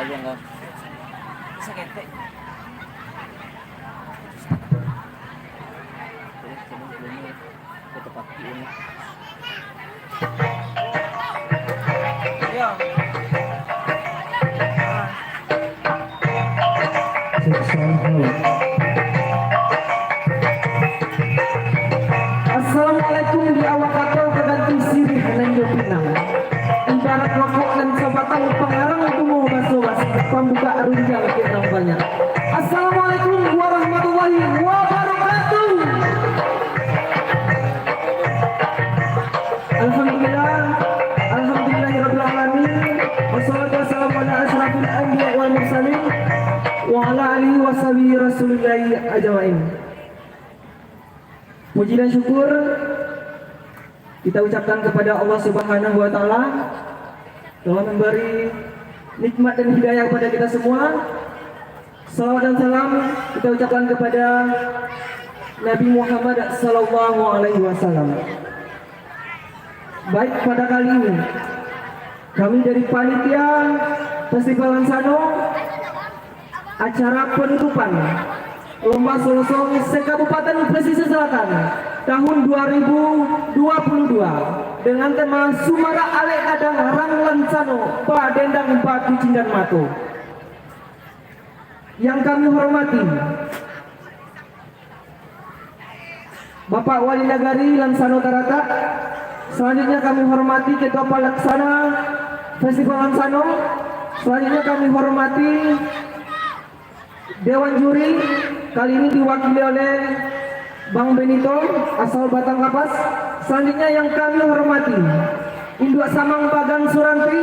lagu enggak? Sakit. Ke tempat ini. Ya. Assalamualaikum di awak atau keganti sirih lenjo pinang. Ibarat rokok dan sobatang pengarang tumuh basuh pembuka runjang kita banyak. Assalamualaikum warahmatullahi wabarakatuh. Alhamdulillah, alhamdulillahirabbil alamin. Wassalatu wassalamu ala asyrafil anbiya wal mursalin wa ala alihi washabihi rasulillahi ajmain. Puji dan syukur kita ucapkan kepada Allah Subhanahu wa taala telah memberi nikmat dan hidayah kepada kita semua. Salawat dan salam kita ucapkan kepada Nabi Muhammad sallallahu alaihi wasallam. Baik, pada kali ini kami dari panitia Festival Lansano acara penutupan Lomba Solo Song se-Kabupaten Pesisir Selatan tahun 2022 dengan tema Sumara Ale Kadang Rang Lansano Pa Dendang Pa Kicindan Mato. Yang kami hormati Bapak Wali Nagari Lansano Tarata. Selanjutnya kami hormati Ketua Pelaksana Festival Lansano. Selanjutnya kami hormati Dewan Juri, kali ini diwakili oleh Bang Benito asal Batang Kapas. Selanjutnya yang kami hormati Induk Samang Bagang Suranti.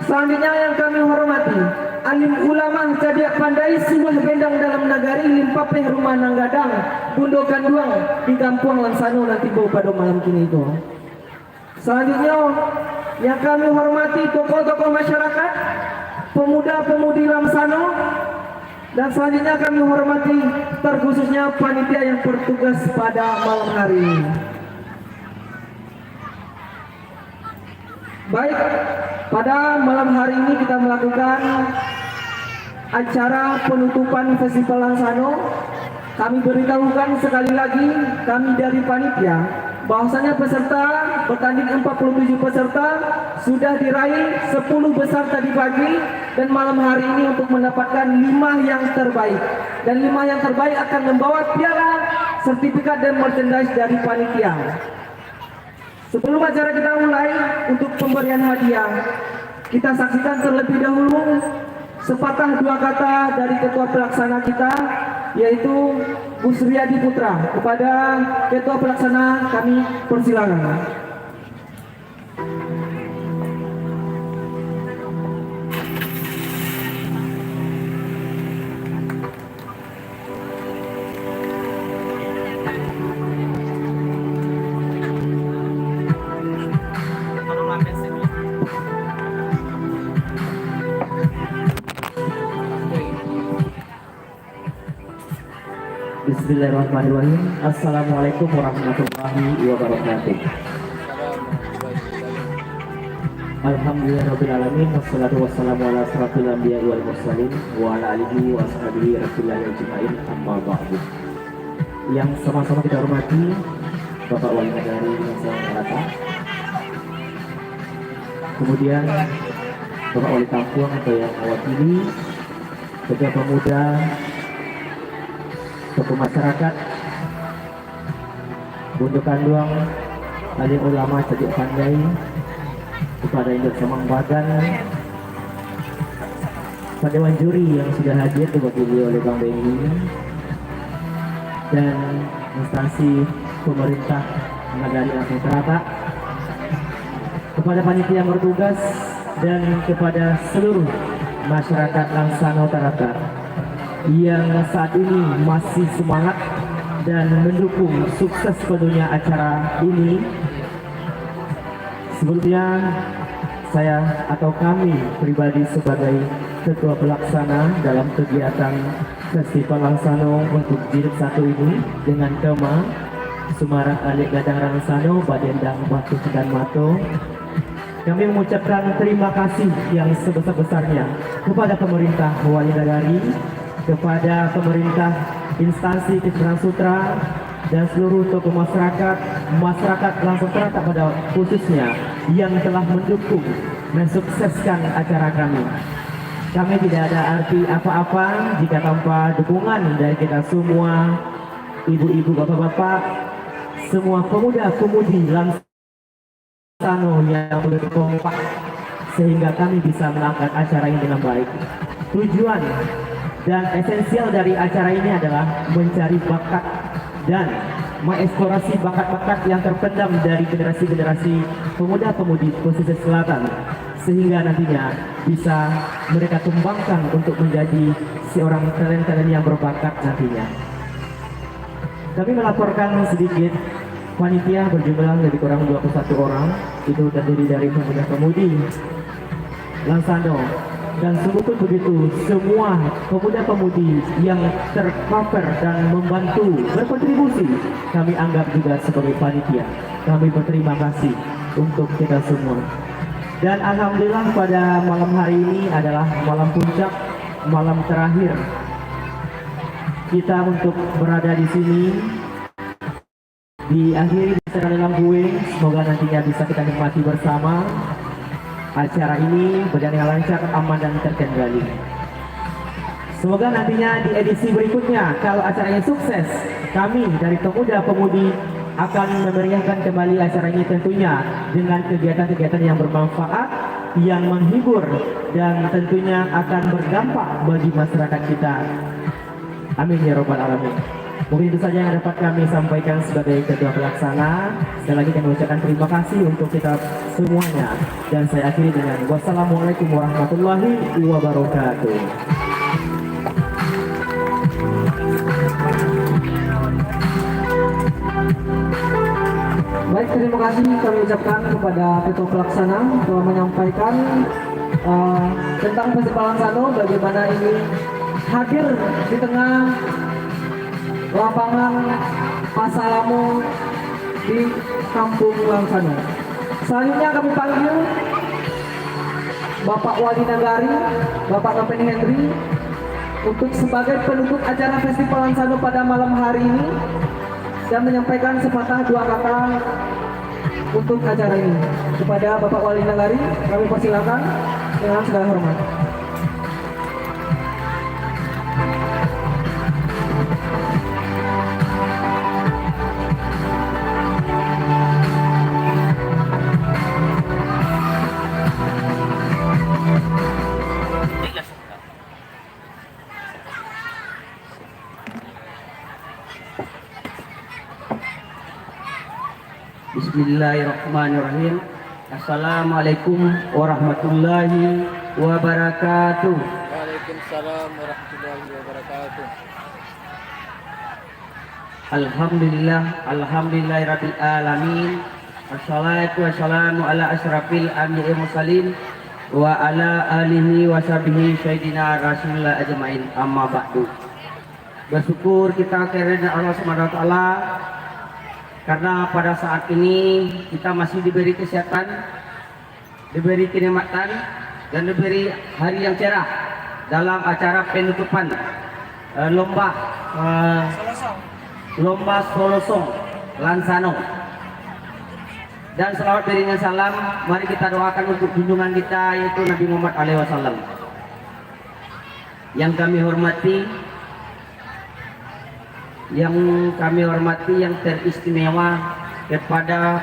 Selanjutnya yang kami hormati alim ulama Cadiak Pandai Sumah Bendang dalam Nagari Limpapeh Rumah Nanggadang Bundokan Duang di Kampung Lansano nanti bau pada malam kini itu. Selanjutnya yang kami hormati tokoh-tokoh masyarakat, pemuda-pemudi Lansano. Dan selanjutnya kami hormati terkhususnya panitia yang bertugas pada malam hari ini. Baik, pada malam hari ini kita melakukan acara penutupan Festival Lansano. Kami beritahukan sekali lagi, kami dari panitia, bahwasanya peserta bertanding 47 peserta sudah diraih 10 besar tadi pagi, dan malam hari ini untuk mendapatkan 5 yang terbaik, dan 5 yang terbaik akan membawa piala, sertifikat dan merchandise dari panitia. Sebelum acara kita mulai untuk pemberian hadiah, kita saksikan terlebih dahulu sepatah dua kata dari ketua pelaksana kita, yaitu Bu Suryadi Putra. Kepada ketua pelaksana kami persilakan. Bismillahirrahmanirrahim. Assalamualaikum warahmatullahi wabarakatuh. Alhamdulillahirrahmanirrahim. Wassalatu wassalamu ala asrafil anbiya wal mursalin wa ala alihi wa ashabihi rasulillah ajma'in, amma ba'du. Yang sama-sama kita hormati Bapak Wali Nagari Lansano Tarata, kemudian Bapak Wali Kampung atau yang mewakili Ketua Pemuda, tokoh masyarakat, Bundokan Duang, alim ulama Cadiak Pandai, kepada Induk Samang Bagan, pada Dewan Juri yang sudah hadir diwakili oleh Bang Benny, dan instansi pemerintah Nagari Lansano Tarata, kepada panitia yang bertugas, dan kepada seluruh masyarakat Lansano Tarata yang saat ini masih semangat dan mendukung sukses penuhnya acara ini. Sebelumnya saya atau kami pribadi sebagai ketua pelaksana dalam kegiatan Festival Lansano untuk jilid 1 ini dengan tema Sumara Ale Kadang Lansano Pa Dendang Pa Kicindan Mato, Kami mengucapkan terima kasih yang sebesar-besarnya kepada pemerintah Wali Nagari, kepada pemerintah instansi Kecamatan Sutra, dan seluruh tokoh masyarakat langsung terletak pada khususnya yang telah mendukung mensukseskan acara kami. Kami tidak ada arti apa-apa jika tanpa dukungan dari kita semua, ibu-ibu, bapak-bapak, semua pemuda-pemudi Lansano yang berkompak sehingga kami bisa mengangkat acara ini dengan baik. Tujuan dan esensial dari acara ini adalah mencari bakat dan mengeksplorasi bakat-bakat yang terpendam dari generasi-generasi pemuda-pemudi pesisir selatan, sehingga nantinya bisa mereka kembangkan untuk menjadi seorang talent-talent yang berbakat nantinya. Kami melaporkan sedikit, panitia berjumlah lebih kurang 21 orang, itu terdiri dari pemuda-pemudi Lansano. Dan sungguh pun begitu, semua pemuda-pemudi yang tercover dan membantu berkontribusi, kami anggap juga sebagai panitia. Kami berterima kasih untuk kita semua. Dan alhamdulillah pada malam hari ini adalah malam puncak, malam terakhir kita untuk berada di sini. Diakhiri dengan dalam kue, semoga nantinya bisa kita nikmati bersama. Acara ini berjalan dengan lancar, aman, dan terkendali. Semoga nantinya di edisi berikutnya, kalau acaranya sukses, kami dari pemuda-pemudi akan memeriahkan kembali acara ini tentunya dengan kegiatan-kegiatan yang bermanfaat, yang menghibur, dan tentunya akan berdampak bagi masyarakat kita. Amin ya robbal alamin. Mungkin itu saja yang dapat kami sampaikan sebagai ketua pelaksana. Sekali lagi kami ucapkan terima kasih untuk kita semuanya. Dan saya akhiri dengan wassalamualaikum warahmatullahi wabarakatuh. Baik, terima kasih kami ucapkan kepada ketua pelaksana telah menyampaikan tentang Festival Lansano, bagaimana ini hadir di tengah lapangan Pasalamu di Kampung Lansano. Selanjutnya kami panggil Bapak Wali Nagari, Bapak Kapten Henry, untuk sebagai penutup acara Festival Lansano pada malam hari ini dan menyampaikan sepatah dua kata untuk acara ini. Kepada Bapak Wali Nagari, kami persilakan dengan segala hormat. Bismillahirrahmanirrahim. Assalamualaikum warahmatullahi wabarakatuh. Waalaikumsalam warahmatullahi wabarakatuh. Alhamdulillahirabbil alamin. Wassalatu wassalamu ala asyrafil anbiya'i mursalin wa ala alihi wa sahbihi sayyidina rasulillah ajmain, amma ba'du. Bersyukur kita kepada Allah Subhanahu wa taala karena pada saat ini kita masih diberi kesehatan, diberi kenikmatan, dan diberi hari yang cerah dalam acara penutupan lomba Solosong Lansano. Dan selawat beriringan salam, mari kita doakan untuk junjungan kita yaitu Nabi Muhammad SAW. Yang kami hormati, yang teristimewa kepada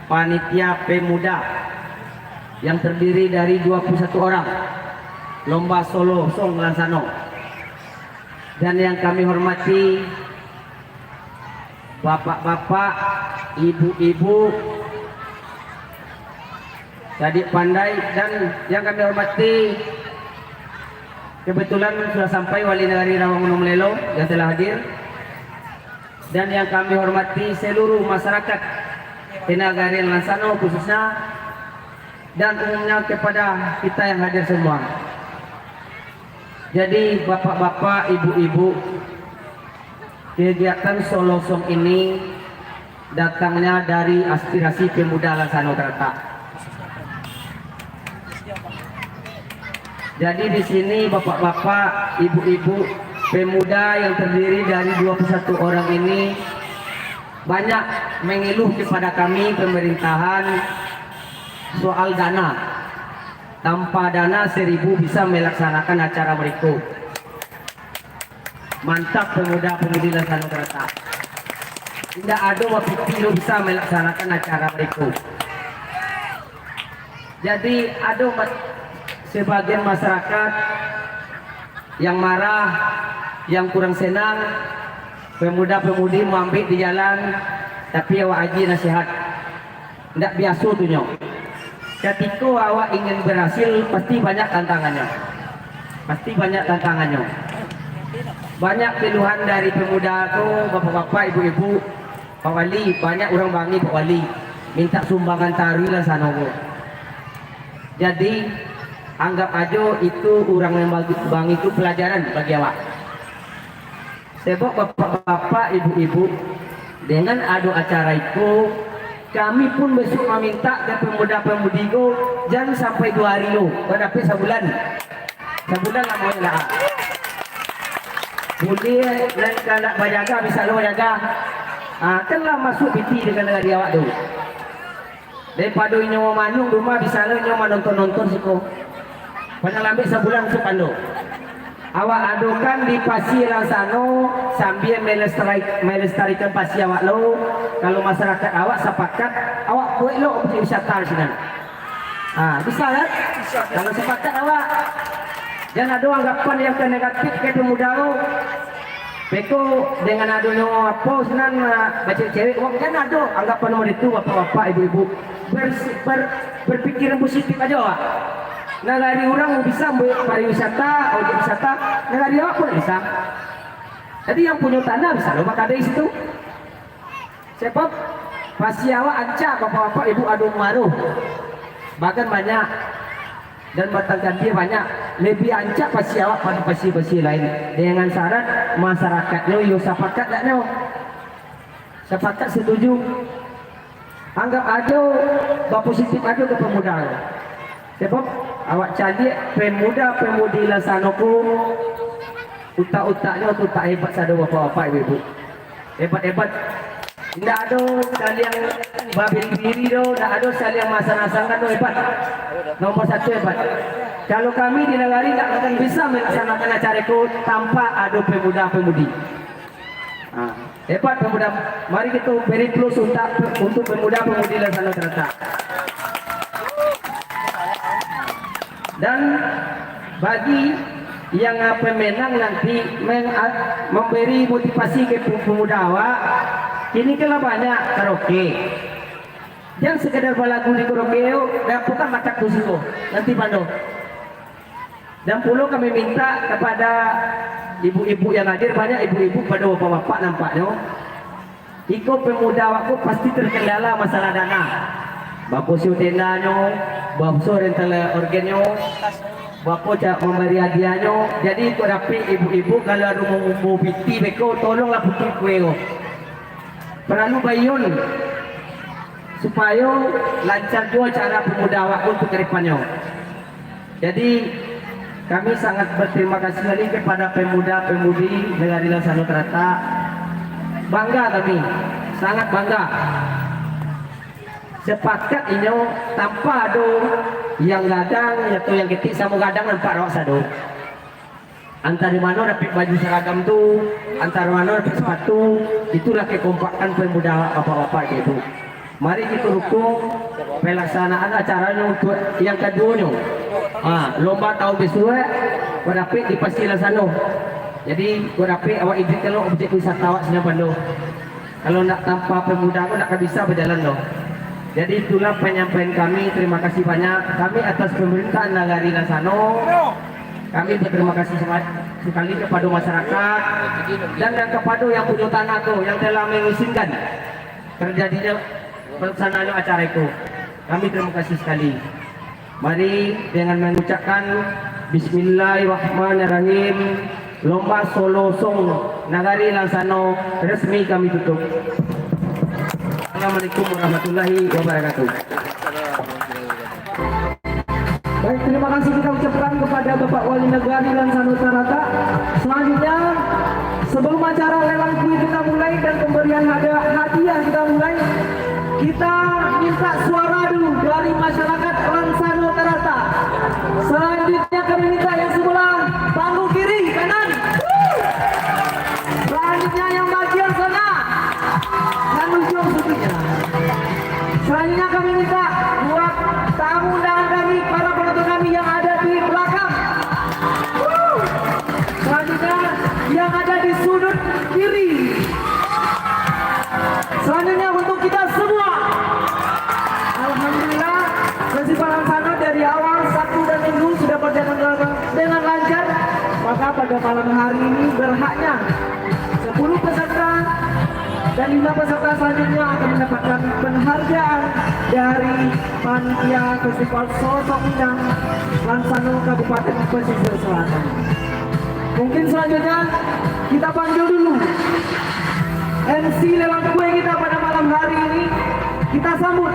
panitia pemuda yang terdiri dari 21 orang lomba Solo Song Lansano, dan yang kami hormati bapak-bapak, ibu-ibu, adik pandai, dan yang kami hormati kebetulan sudah sampai Wali Nagari Rawamangun Melelo yang telah hadir. Dan yang kami hormati seluruh masyarakat Nagari Lansano khususnya, dan umumnya kepada kita yang hadir semua. Jadi bapak-bapak, ibu-ibu, kegiatan Solosong ini datangnya dari aspirasi pemuda Lansano terletak. Jadi di sini bapak-bapak, ibu-ibu, pemuda yang terdiri dari 21 orang ini banyak mengeluh kepada kami pemerintahan soal dana. Tanpa dana 1000 bisa melaksanakan acara mereka. Mantap pemuda-pemudi Lansano Terata. Tidak ada waktu bisa melaksanakan acara mereka. Jadi ada sebagian masyarakat yang marah, yang kurang senang, pemuda-pemudi mengambil di jalan, tapi awak haji nasihat. Tidak biasa tu nyok. Ketika awak ingin berhasil, pasti banyak tantangannya. Pasti banyak tantangannya. Banyak keluhan dari pemuda tu, bapak-bapak, ibu-ibu, Pak Wali, banyak orang bangi Pak Wali minta sumbangan tari lah sana. Jadi anggap aja itu orang yang bang itu pelajaran bagi awak. Sebab bapak-bapak, ibu-ibu, dengan ada acara itu, kami pun besok meminta ke pemuda-pemudi itu jangan sampai 2 hari lo, tapi sebulan lah mau lah. Boleh dan kalau berjaga bisa lo jaga, kanlah masuk biti dengan negara awak tu. Daripada nyawa manung rumah bisa lo nyawa nonton siko. Padahal ambil sebulan sukan lo. Awak adukan di Pasir Lansano sambil melestarikan pasir awak lo. Kalau masyarakat awak sepakat, awak buat lo objek wisata di sini. Bisa kan? Kalau sepakat awak, jangan ada anggapan yang negatif ke pemuda lo. Beko dengan adanya apa senan baca cewek, kan ada anggapan nomor itu bapak-bapak, ibu-ibu berpikiran positif aja awak. Negari orang bisa pariwisata, objek wisata, negari awak pun bisa. Jadi yang punya tanah bisa loh maka ada di situ. Sebab pasti awak ancak bapak-bapak ibu adu maruh. Bahkan banyak dan batangkan dia banyak lebih ancak pasti awak pada pasti lain dengan syarat masyarakatnya yo sepakat tak no. Sepakat setuju. Anggap aja positif aja ke pemuda. Sebab awak cari pemuda-pemudi Lansano ku utak-utaknya tu tak hebat sada bapak-bapak ibu. Hebat-hebat. Tidak ada sekali yang babil diri do, tidak ada sekali yang masan-masankan do hebat. Nomor 1 hebat. Kalau kami di negara tidak akan bisa melaksanakan acara itu tanpa ada pemuda-pemudi. Hebat pemuda. Mari kita beri plus untuk pemuda-pemudi Lansano Terata. Dan bagi yang pemenang nanti memberi motivasi ke pemuda awak, ini kalau banyak karaoke. Jangan sekedar balagu di karaoke, dan bukan macam tu situ. Nanti pando. Dan perlu kami minta kepada ibu-ibu yang hadir, banyak ibu-ibu pada bapak-bapak nampaknya. Ikut pemuda awakku pasti terkendala masalah dana. Bapak siu tendanya, bapak rental organnya, bapak cak memberi hadiahnya. Jadi ikut rapi ibu-ibu kalau ada mau biti beko, tolonglah putih kue. Perlu bayun supaya lancar juga cara pemuda awak untuk ke depannya. Jadi kami sangat berterima kasih sekali kepada pemuda-pemudi negara Lansano Terata. Bangga kami, sangat bangga. Sepakat ini tanpa ada yang gadang atau yang ketik sama gadang nampak rawak sado. Antara mana dapat baju seragam tu, antara mana dapat sepatu, itulah kekompakan pemuda bapak-bapak itu. Mari kita dukung pelaksanaan acaranya untuk yang keduanya. Lomba tahun besok dapat di Pasir Lansano. Jadi dapat awak izin kalau objek wisata awak sini Pando. Kalau nak tanpa pemuda aku tak bisa berjalan loh. Jadi itulah penyampaian kami. Terima kasih banyak kami atas pemerintahan Nagari Lansano. Kami berterima kasih sekali kepada masyarakat dan kepada yang punya tanah tu yang telah mengizinkan terjadinya pelaksanaan acara itu. Kami terima kasih sekali. Mari dengan mengucapkan Bismillahirrahmanirrahim. Lomba Solo Song Nagari Lansano resmi kami tutup. Assalamualaikum warahmatullahi wabarakatuh. Baik, terima kasih kita ucapkan kepada Bapak Wali Negari Lansano Tarata. Selanjutnya, sebelum acara lelang kue kita mulai dan pemberian hadiah kita mulai, kita minta suara dulu dari masyarakat Lansano Tarata. Selanjutnya kami minta yang sebelah panggung kiri, kanan. Selanjutnya yang bagian sana, dan ujung sudutnya. Selanjutnya kami minta buat tamu undangan kami, para penonton kami yang ada di belakang. Selanjutnya yang ada di sudut kiri. Selanjutnya untuk kita semua. Alhamdulillah, festival Lansano dari awal Sabtu dan Minggu sudah berjalan dengan lancar. Maka pada malam hari ini berhaknya 10 peserta dan 5 peserta selanjutnya akan mendapatkan penghargaan dari panitia Festival Sosok Minang Lansano Kabupaten Pesisir Selatan. Mungkin selanjutnya kita panggil dulu MC lelang kue kita pada malam hari ini. Kita sambut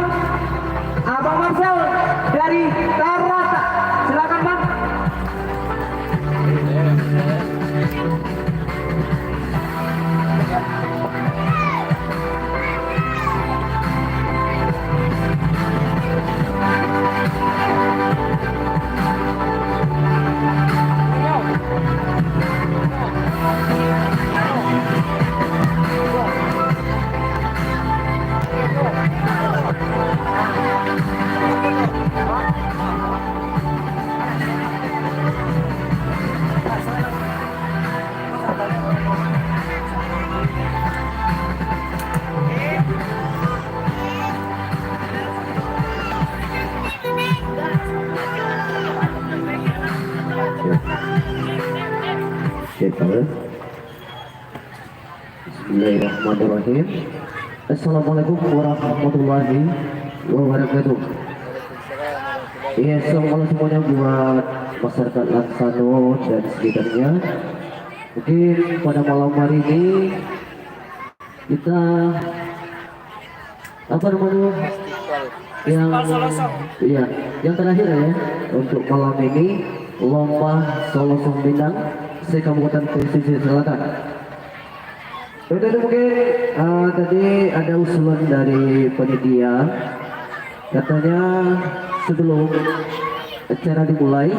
Abang Marcel dari Tarata. Silakan Bang. Bismillahirrahmanirrahim. Assalamualaikum warahmatullahi wabarakatuh. Iya, assalamualaikum semuanya buat masyarakat Lansano dan sekitarnya. Mungkin pada malam hari ini kita apa namanya yang terakhir ya untuk malam ini lomba Solosong Minang se-Kabupaten Pesisir Selatan. Udah mungkin tadi ada usulan dari panitia, katanya sebelum acara dimulai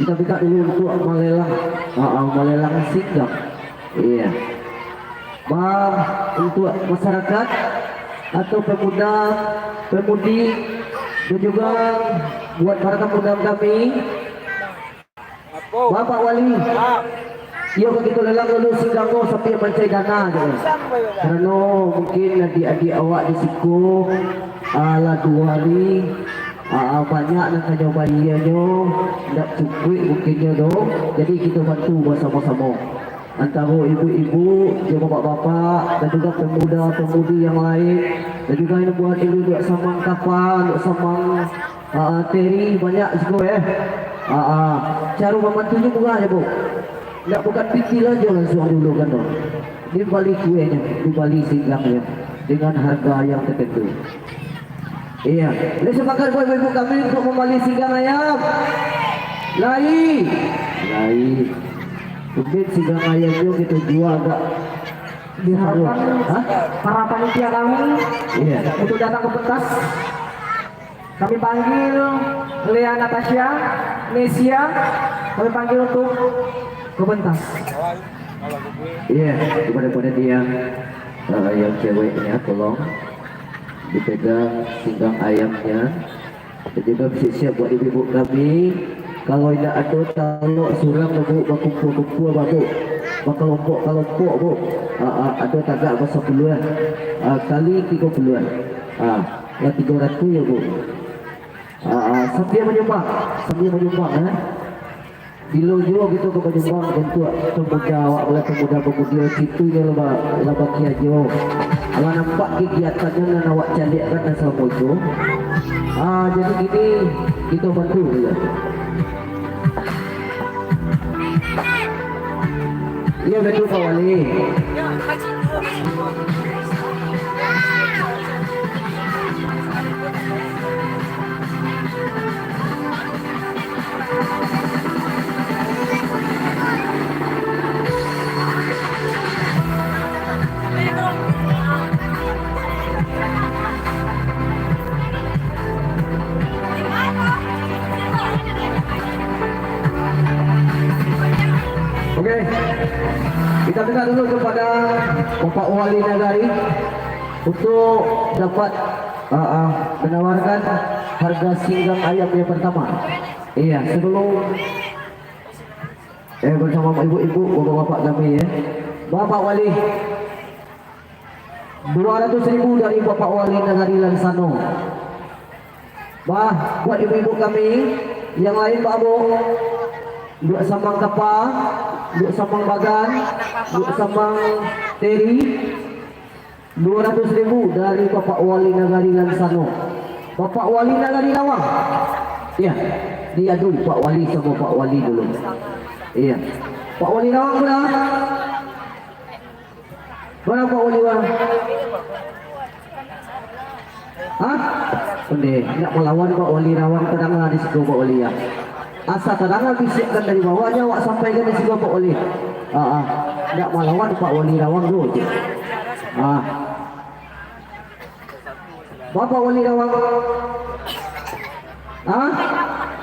kita minta dulu untuk melelang singgah. Iya, Bang, untuk masyarakat atau pemuda, pemudi dan juga buat para tamu kami, Bapak Wali. Iya begitu lelang dulu singgango sampai mencari dana gitu. Karena mungkin adik-adik awak di siku ala 2 hari banyak nak nyoba ianya tidak cukup mungkinnya dong. Jadi kita bantu bersama-sama antara ibu-ibu, bapak-bapak dan juga pemuda-pemudi yang lain, dan juga yang buat ibu duk samang kapan, duk samang teri banyak siku cara membantunya bukan ya bu. Tidak bukan pikir aja langsung dulu kan dong. Di balik kuenya, di balik singgahnya dengan harga yang tertentu. Iya, ini sepakat buat ibu kami untuk membalik singgang ayam. Lai. Mungkin singgang ayamnya kita jual agak Diharapkan para panitia kami untuk datang ke pentas. Kami panggil Lea Natasha, Nesia, kami panggil untuk ke pentas. Iya, kepada dia yang ceweknya tolong dipegang singgang ayamnya, dan juga siap buat ibu-ibu kami. Kalau tidak ada talok surang bu, bakumpul babu, kelompok bu, ada tagak bahasa puluhan, kali 30-an, yang 300 ya bu. Sambil menyumbang, Bilo juga gitu ke menyumbang untuk pemuda awak oleh pemuda situ ya lebah kia jo. Kalau nampak kegiatannya dan awak cantik kan dan selama itu. Jadi gini kita bantu ya. Iya betul Pak Wali. Kita minta dulu kepada Bapak Wali Nagari untuk dapat menawarkan harga singgang ayam yang pertama. Iya, sebelum bersama ibu-ibu, bapak-bapak kami ya. Bapak Wali 200.000 dari Bapak Wali Nagari Lansano. Buat ibu-ibu kami yang lain Pak Abu, Duk Sambang Kapa, Duk Sambang Bagan, Duk Sambang Teri, 200.000 dari Bapak Wali Nagari Lansano. Bapak Wali Nagari Lawang. Iya, dia dulu Pak Wali sama Pak Wali dulu. Iya. Pak Wali Lawang pula. Mana Pak Wali Lawang? Hah? Pendek, nak melawan Pak Wali Lawang, tenanglah di situ Pak Wali ya. Asa tenanglah bisikkan dari bawahnya, awak sampaikan di situ Pak Wali. Nak melawan Pak Wali Lawang dulu. Bapak Wali Lawang.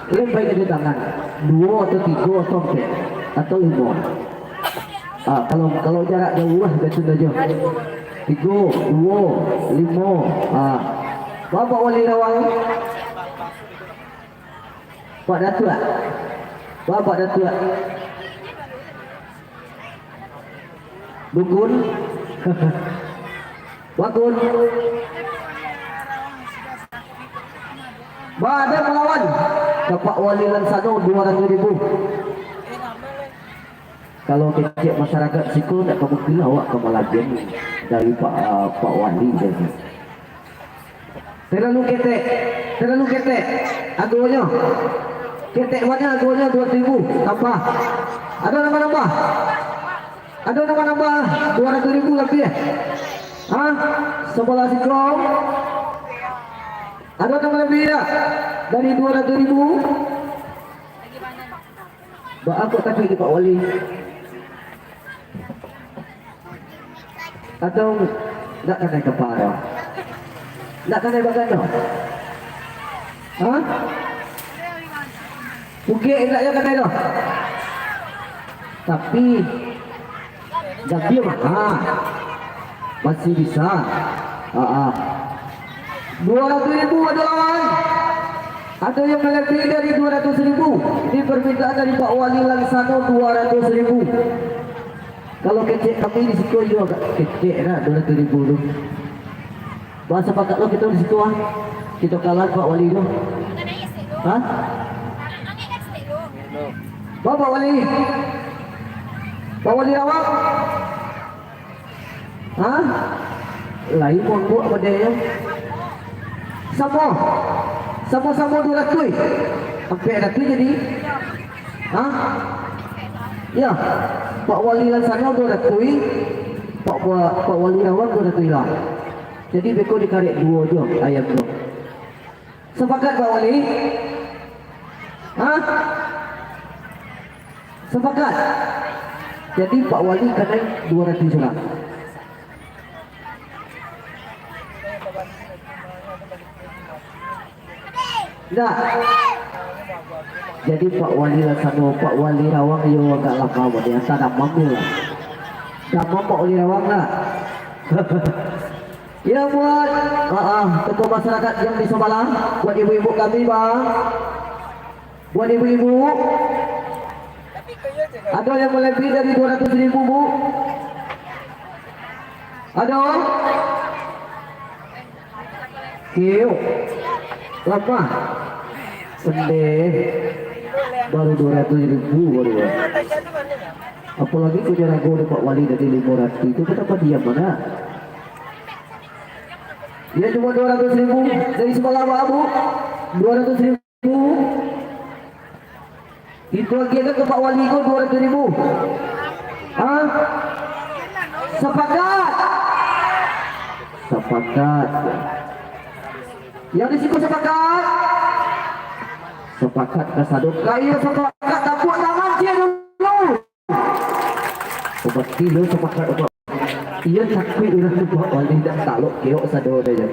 Lempar ke tangan 2 atau 3 atau 4 atau 5. Kalau jarak jauh lah betul aja 3, 2, 5. Bapak Wali Lawang, Pak Datuk, Bapak Datuk Bukun Bakun Ada melawan Bapak Wali Lansano 200.000. Kalau kecil masyarakat siku tak kemungkinan awak kemalajan dari Pak Wali jadi. Terlalu ketek. Agunya. Ketek banyak agunya 2.000 tambah. Ada nambah. 200.000 lebih ya. Sebelah sikrong. Ada nama lebih ya dari 200.000. Aku tapi di Pak Wali. Atau tak kena kepala. Tak kena bagan. Bukit tak ya kena itu. Tapi jadi masih bisa. 200.000 ada lawan. Ada yang melebihi dari 200.000. Ini permintaan dari Pak Wali Lansano 200.000. Kalau kecil kami di situ juga kecil lah 200.000 tu. Bahasa pakat lo kita di situ kita kalah Pak Wali tu. Bapak Wali. Pak Wali Lawang. Lain pun buat pada dia. Sama 200. Sampai 200 jadi. Ya. Pak Wali Lansano 200. Pak Wali Lawang 200 lah. Jadi beko dikarik 2 je ayam tu. Sepakat Pak Wali? Sepakat. Jadi Pak Wali kena 200 surat. Tidak. Jadi Pak Wali Lansano, Pak Wali Lawang yo agak lama dia tak mampu lah. Tak mampu Pak Wali Lawang lah. Ya buat tokoh masyarakat yang di sebelah, buat ibu-ibu kami bang, buat ibu-ibu, ada yang melebihi dari 200.000 bu? Ada? Kiu, lama, pendek, baru 200.000 baru. Apalagi punya ragu Pak Wali dari 500 itu kenapa diam mana? Dia cuma 200.000 dari sebelah Bu. 200.000. Itu lagi ke Pak Wali ko 200.000. Sepakat. Yang di situ sepakat. Sepakat kasaduk. Kaya sepakat tapuk tangan dia dulu. Obat kilo sepakat Pak. Ia takut dengan Pak Wali tak taluk keok sado saja.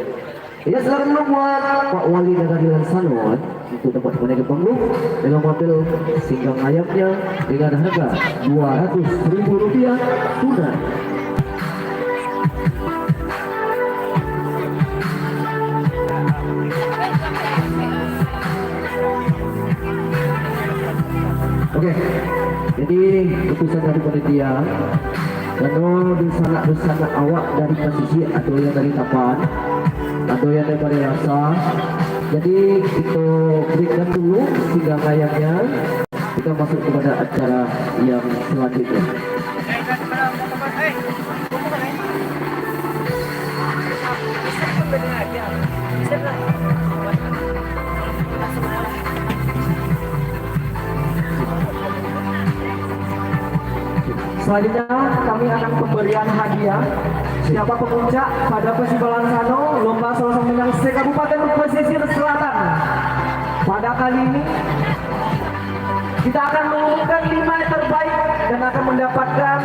Ia selalu buat Pak Wali Nagari Lansano untuk dapat menaiki panggung dengan mobil singgang ayamnya dengan harga Rp200.000 tunai. Oke, jadi keputusan dari panitia Kano bersama awak dari posisi atau yang dari tapan atau yang dari rasa. Jadi kita berikan dulu sehingga kayaknya kita masuk kepada acara yang selanjutnya. Selanjutnya kami akan pemberian hadiah. Siapa pemuncak pada Festival Lansano Lomba Selasa Minang se-Kabupaten Pesisir Selatan. Pada kali ini kita akan mengumumkan 5 yang terbaik dan akan mendapatkan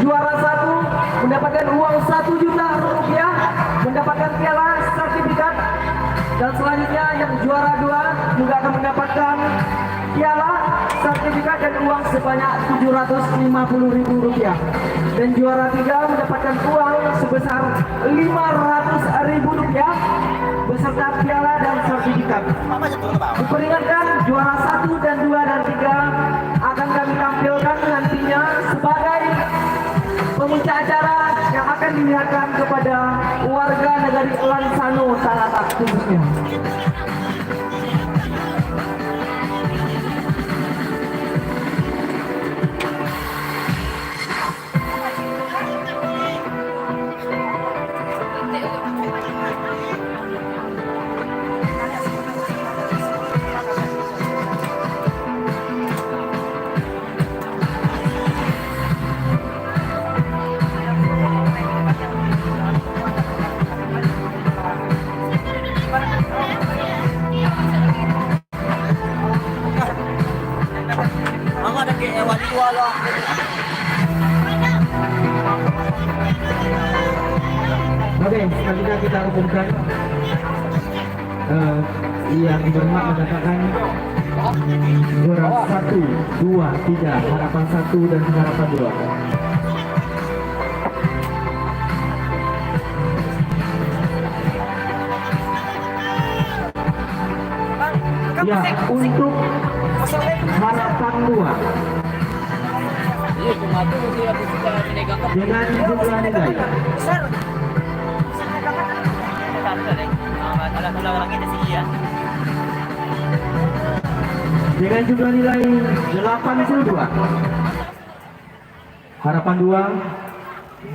juara 1 mendapatkan uang Rp1 juta, mendapatkan piala sertifikat, dan selanjutnya yang juara 2 juga akan mendapatkan piala sertifikat dan uang sebanyak Rp750.000, dan juara 3 mendapatkan uang sebesar Rp500.000 beserta piala dan sertifikat. Diperingatkan juara 1 dan 2 dan 3 akan kami tampilkan nantinya sebagai pemuncak acara yang akan dilihatkan kepada warga negari Lansano Talatak khususnya. Oke, selanjutnya kita umumkan yang berhak mendapatkan juara 1, 2, 3, harapan 1 dan harapan 2. Ya, untuk harapan 2 dengan jumlah nilai dengan jumlah nilai 82, harapan 2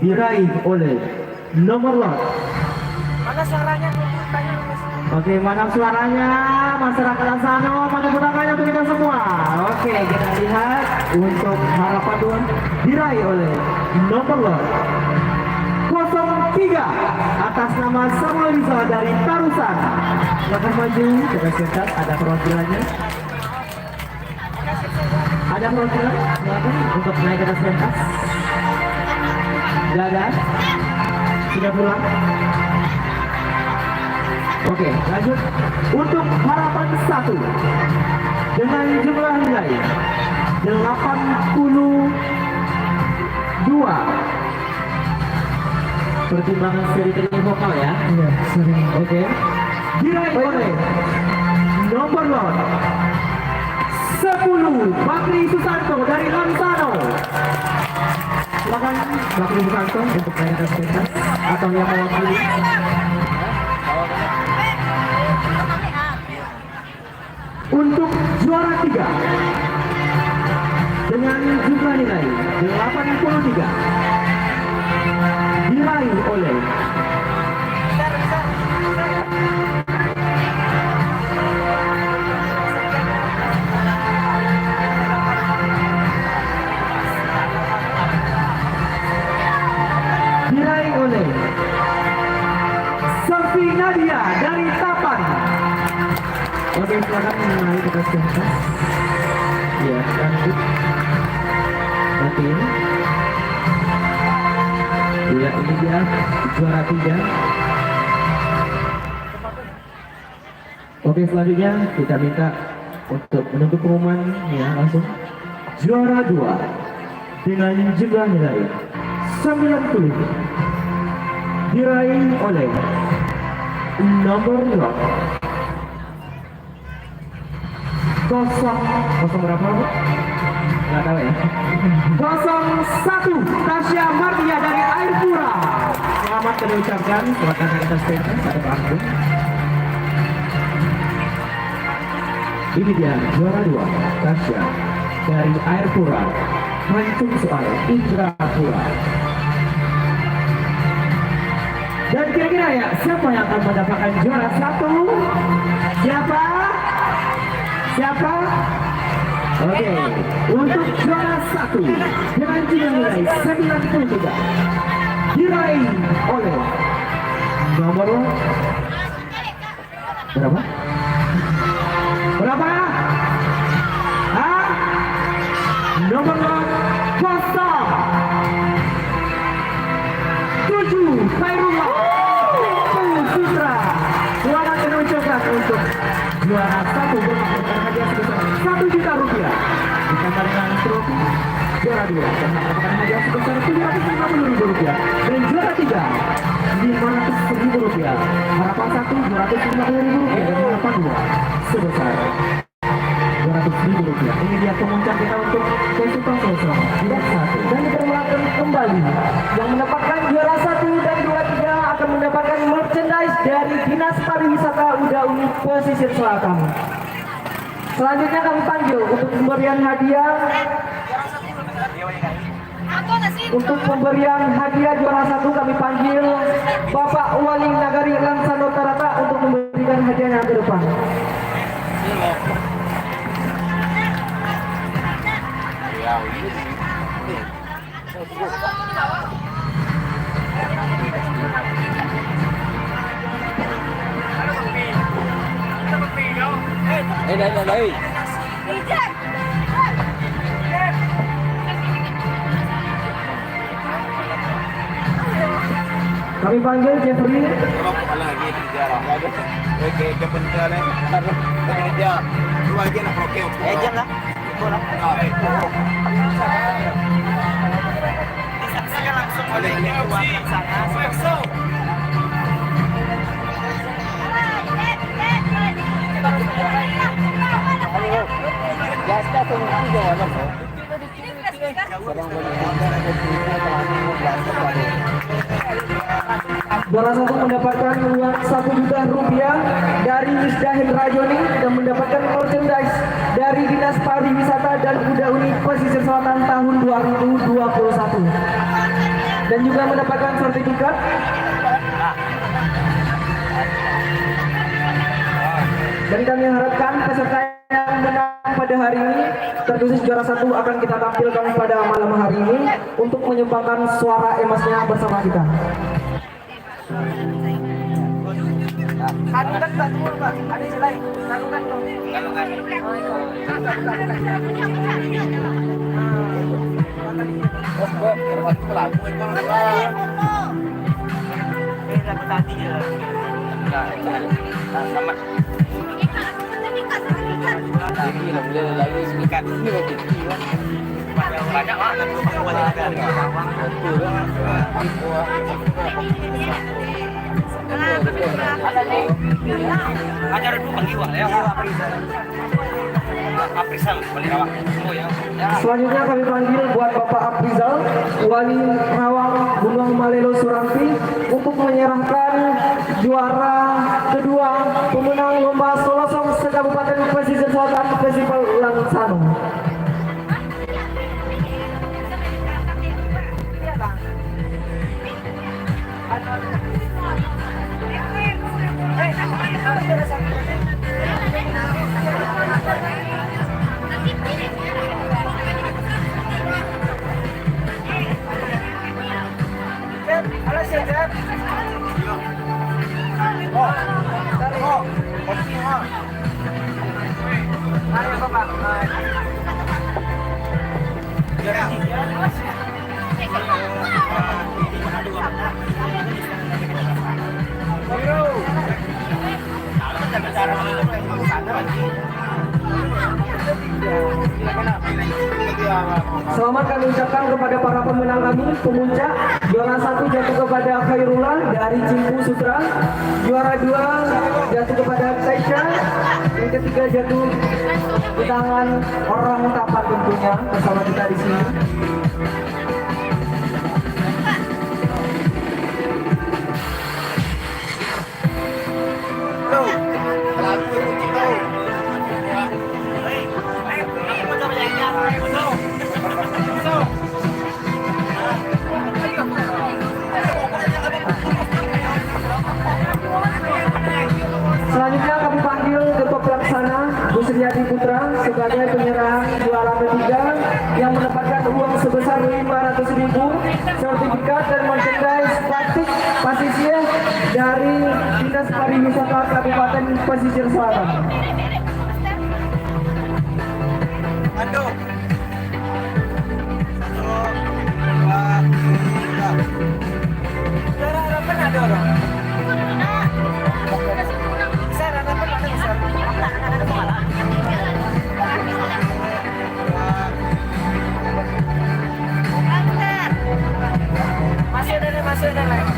diraih oleh nomor lot. Mana suaranya? Oke, mana suaranya masyarakat Lansano, mana bundakannya untuk kita semua. Oke, kita lihat untuk harapan 2 diraih oleh nomor lot 03 atas nama Samuel Rizal dari Tarusan. Silakan maju ke pentas, ada perwakilannya. Ada perwakilan silakan untuk naik ke atas pentas. Tidak ada? Sudah pulang? Oke, lanjut untuk harapan 1 dengan jumlah nilai 82. Pertimbangan seri vokal ya. Iya, sering. Oke. Diraih oleh nomor lot 10 Bakri Susanto dari Lansano. Silakan Bakri Susanto untuk naik atas pentas atau yang mewakili. Untuk juara 3 dengan jumlah nilai 83 diraih oleh Sofi Nadia dari Tapan. Oke, silakan naik ke atas pentas. Ya, lanjut. Batin. Ya, ini dia juara 3. Oke, selanjutnya kita minta untuk menentukan pengumuman ya langsung. Juara 2 dengan jumlah nilai 90 diraih oleh nomor 0 berapa? Nggak tahu ya. 01 Tasya Mardia dari Air Pura. Selamat kami ucapkan, silakan atas statement satu panggung. Ini dia juara 2 Tasya dari Air Pura, Hancung Soal Indrapura. Dan kira-kira ya siapa yang akan mendapatkan juara 1? Siapa? Siapa? Oke, untuk juara 1 dengan jumlah nilai 93 diraih oleh nomor berapa? Berapa? Hah? Nomor 07 Khairullah Putra. Selamat mengucapkan untuk juara 1 berhadiah sebesar 1 juta rupiah ditambah dengan trofi. Juara 2 dan mendapatkan hadiah sebesar 750.000 rupiah dan juara 3 500.000 rupiah. Harapan 1 250.000 rupiah dan harapan 2 sebesar 200.000 rupiah. Ini dia penguncang kita untuk Festival Sosok tidak 1 Dan diperkenalkan kembali yang mendapatkan juara 1 dan 2, 3 akan mendapatkan merchandise dari Dinas Pariwisata UDA Uni Pesisir Selatan. Selanjutnya kami panggil untuk pemberian hadiah. Untuk pemberian hadiah juara 1 kami panggil Bapak Wali Nagari Lansano Tarata untuk memberikan hadiahnya ke depan. Đây. Kami panggil Jeffrey. Rokok lagi sejarah. Oke, kepentingan dia. Dua lagi nak rokok. Jam lah. Disaksikan langsung oleh ketua pelaksana. Juara 1 mendapatkan uang 1 juta rupiah dari Misdahin Rajoni dan mendapatkan merchandise dari Dinas Pariwisata dan UDA Uni Pesisir Selatan tahun 2021 dan juga mendapatkan sertifikat. Dan kami harapkan peserta yang menang pada hari ini, terkhusus juara 1 akan kita tampilkan pada malam hari ini untuk menyumbangkan suara emasnya bersama kita. Anukan Pak dulu Pak, ada selain anukan dong. Ajar dulu panggilan ya. Aprisal balik awak semua ya. Selanjutnya kami panggil buat Bapak Aprizal, Wali Rawang Gunung Malelo Surampi untuk menyerahkan juara kedua pemenang lomba Solosong se-Kabupaten Pesisir Selatan Festival Lansano. Ayo. Selamat kami ucapkan kepada para pemenang kami. Pemuncak juara 1 jatuh kepada Khairullah dari Cimpu Sutra. Juara 2 jatuh kepada Taisha. Yang ketiga jatuh di tangan orang Tapan tentunya bersama kita di sini. Selanjutnya kami panggil Ketua Pelaksana Bu Sriadi Putra sebagai penyerahan juara ketiga yang mendapatkan uang sebesar 500.000, sertifikat dan merchandise batik pasisir dari Dinas Pariwisata Kabupaten Pesisir Selatan. Aduh. 1, 2, 3. Juara harapan ada orang. Besar harapan ada besar. Masih ada lagi.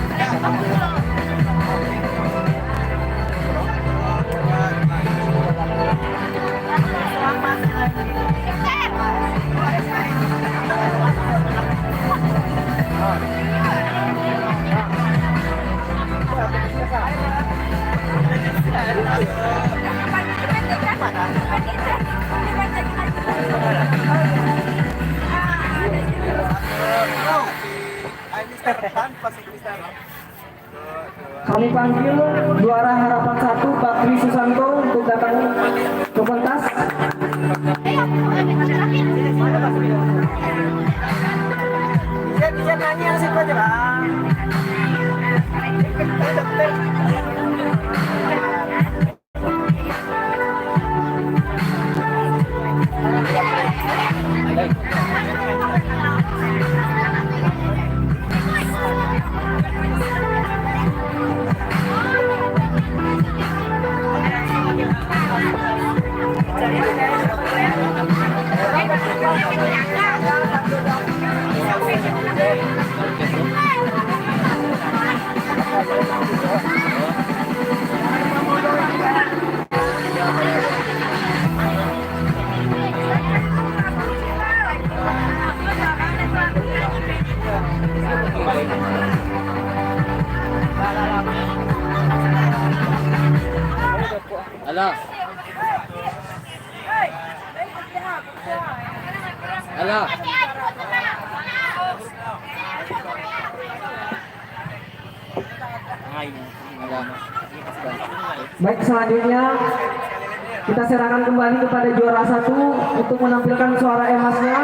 Kami panggil juara harapan 1 Bakri Susanto untuk datang ke pentas. Bisa nyanyi yang siapa aja bang? Halo. Halo. Baik, selanjutnya kita serahkan kembali kepada juara 1 untuk menampilkan suara emasnya.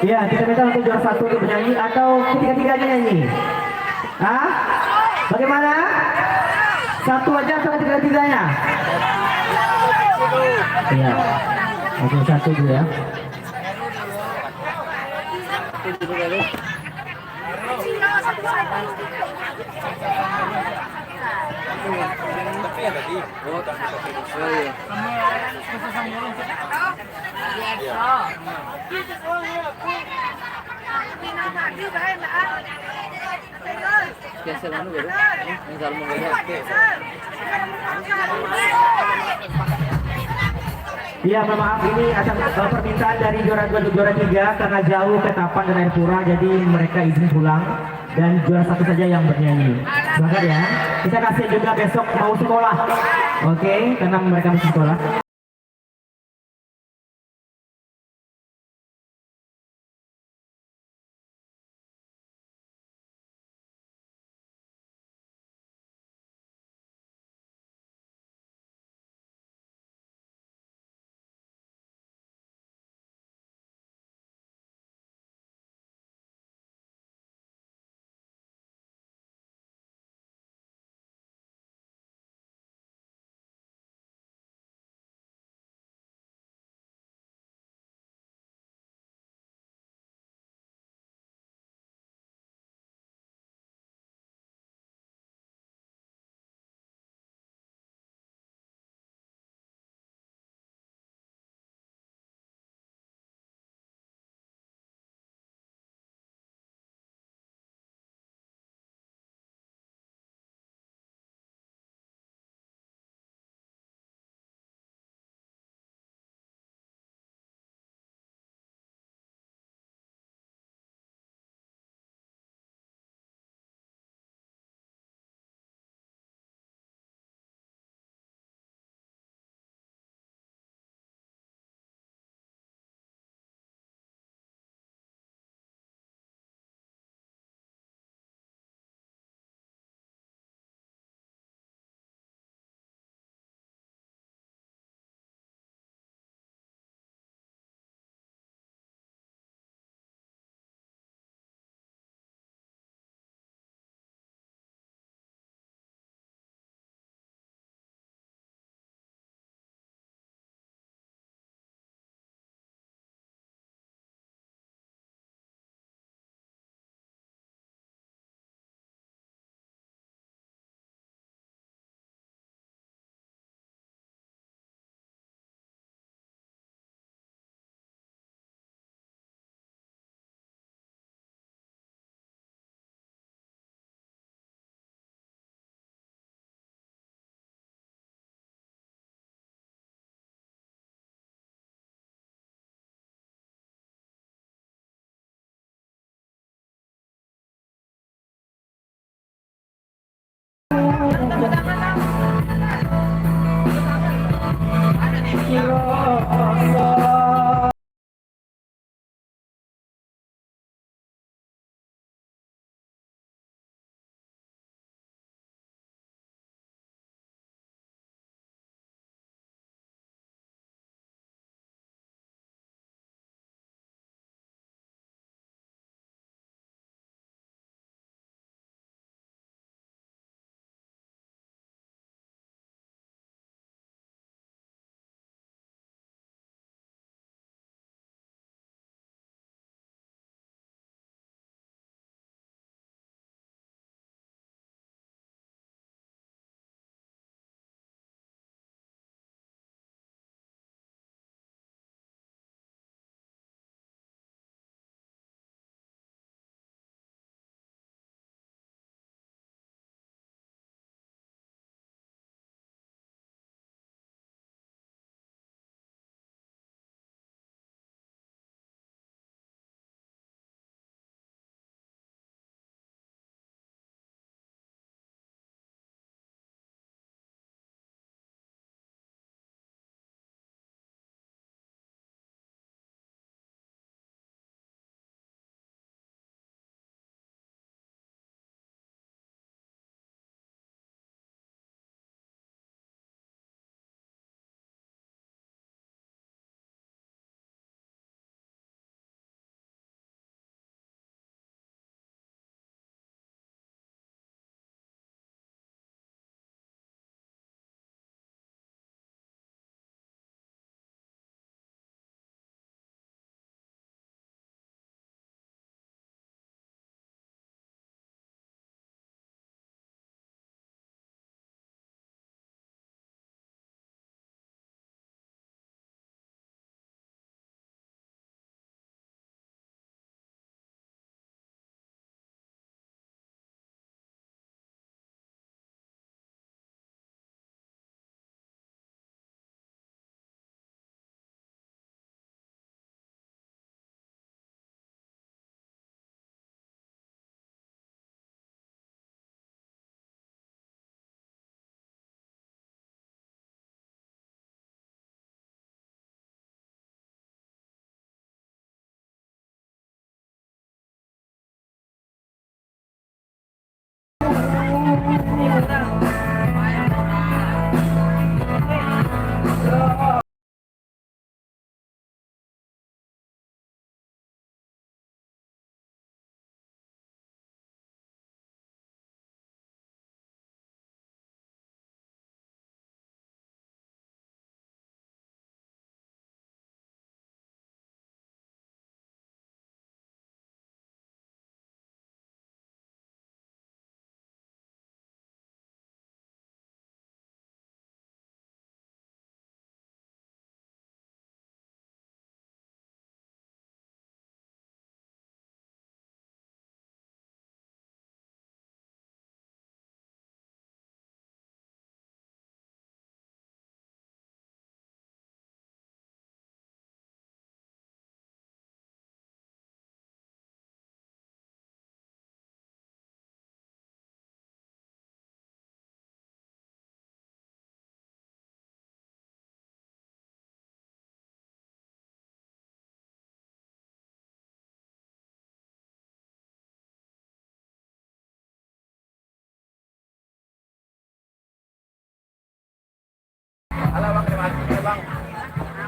Iya, kita minta untuk juara 1 untuk bernyanyi atau ketiga-tiganya nyanyi. Hah? Bagaimana? Satu aja atau ketiga-tiganya? Iya. Oke, 1 dulu ya. Iya, maaf ini ada permintaan dari juara 2 untuk juara 3 karena jauh ke Tapan dan Airpura, jadi mereka izin pulang dan juara 1 saja yang bernyanyi. Semangat ya. Kita kasih juga besok mau sekolah. Oke, karena mereka masih sekolah.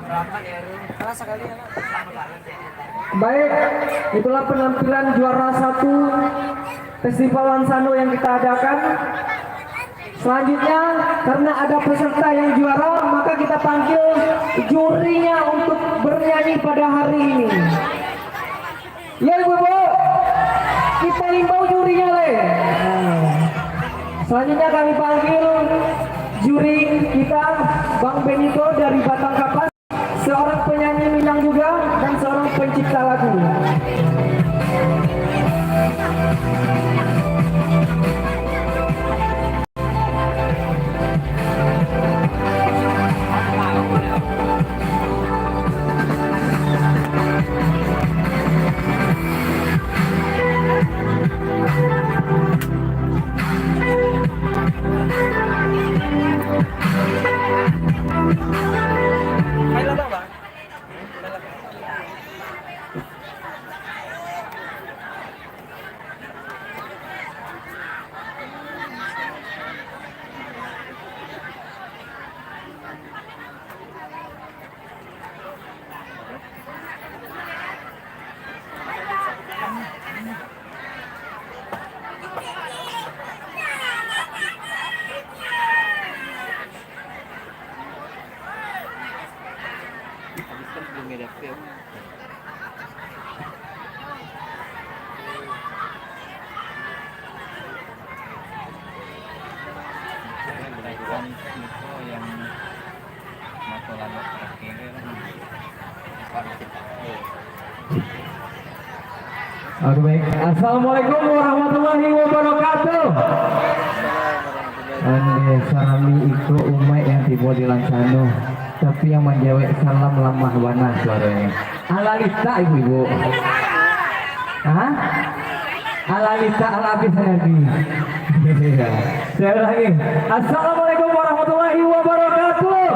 Salah sekali ya. Baik, itulah penampilan juara 1 Festival Lansano yang kita adakan. Selanjutnya, karena ada peserta yang juara, maka kita panggil jurinya untuk bernyanyi pada hari ini. Ya ibu-ibu, kita himbau jurinya le. Selanjutnya kami panggil juri kita, Bang Benito dari Batang Kapas, seorang penyanyi Minang juga dan seorang pencipta lagu. Main labang bang. Oke baik. Assalamualaikum warahmatullahi wabarakatuh. Ane salami iko umay yang tiba di Lansano, tapi yang menjawab salam lamah wana suaranya. Alalita ibu-ibu. Hah? Alalita alabis lagi. Iya. Saya lagi. Assalamualaikum warahmatullahi wabarakatuh.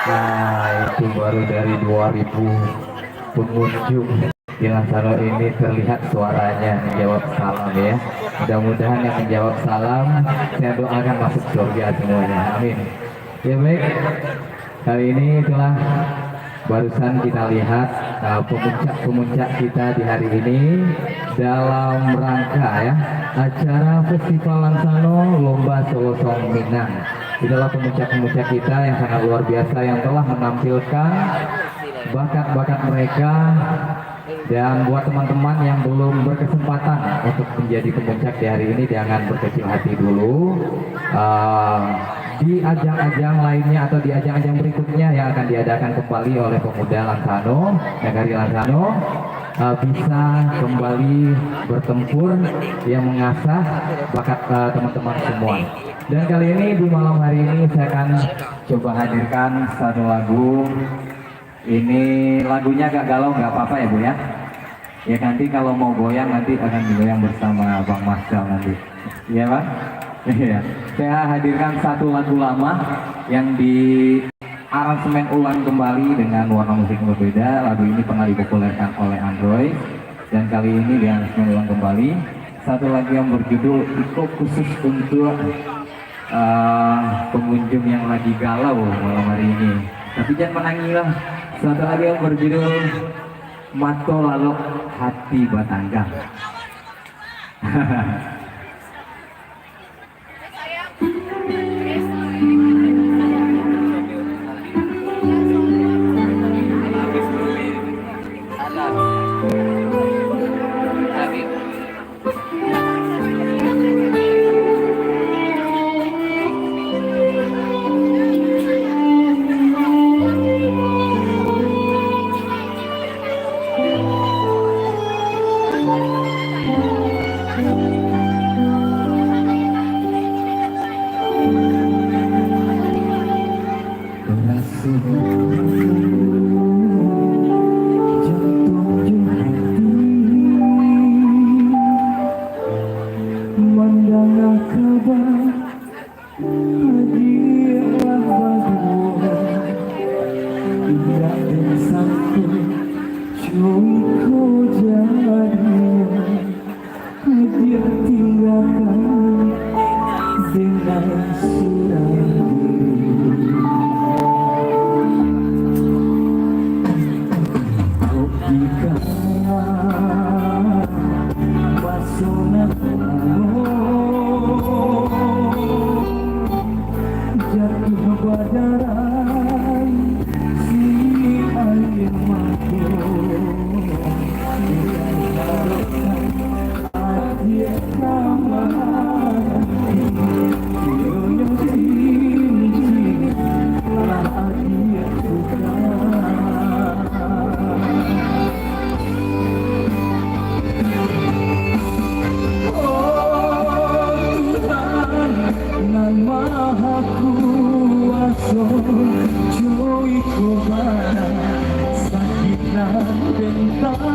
Nah itu baru dari 2000 pengunjung di Lansano ini terlihat suaranya menjawab salam ya. Mudah-mudahan yang menjawab salam saya doakan masuk surga semuanya. Amin. Ya baik. Kali ini telah barusan kita lihat pemuncak kita di hari ini dalam rangka ya acara Festival Lansano Lomba Solo Song Minang. Itulah pemuncak-pemuncak kita yang sangat luar biasa yang telah menampilkan bakat-bakat mereka. Dan buat teman-teman yang belum berkesempatan untuk menjadi pemuncak di hari ini, jangan berkecil hati dulu. Di ajang-ajang lainnya atau di ajang-ajang berikutnya yang akan diadakan kembali oleh pemuda Lansano, Nagari Lansano, bisa kembali bertempur yang mengasah bakat teman-teman semua. Dan kali ini di malam hari ini saya akan coba hadirkan satu lagu. Ini lagunya agak galau, nggak apa-apa ya Bu ya. Ya nanti kalau mau goyang nanti akan digoyang bersama Bang Marcel nanti. Iya Bang? Iya. Saya hadirkan satu lagu lama yang di aransemen ulang kembali dengan warna musik berbeda. Lagu ini pernah dipopulerkan oleh Android dan kali ini di aransemen ulang kembali. Satu lagu yang berjudul Iko khusus untuk pengunjung yang lagi galau malam hari ini. Tapi jangan menangis lah. Satu lagi yang berjudul Mato Lalok Hati Batanggang. Maha Kuasa Joy Kubana Sakit dan bentang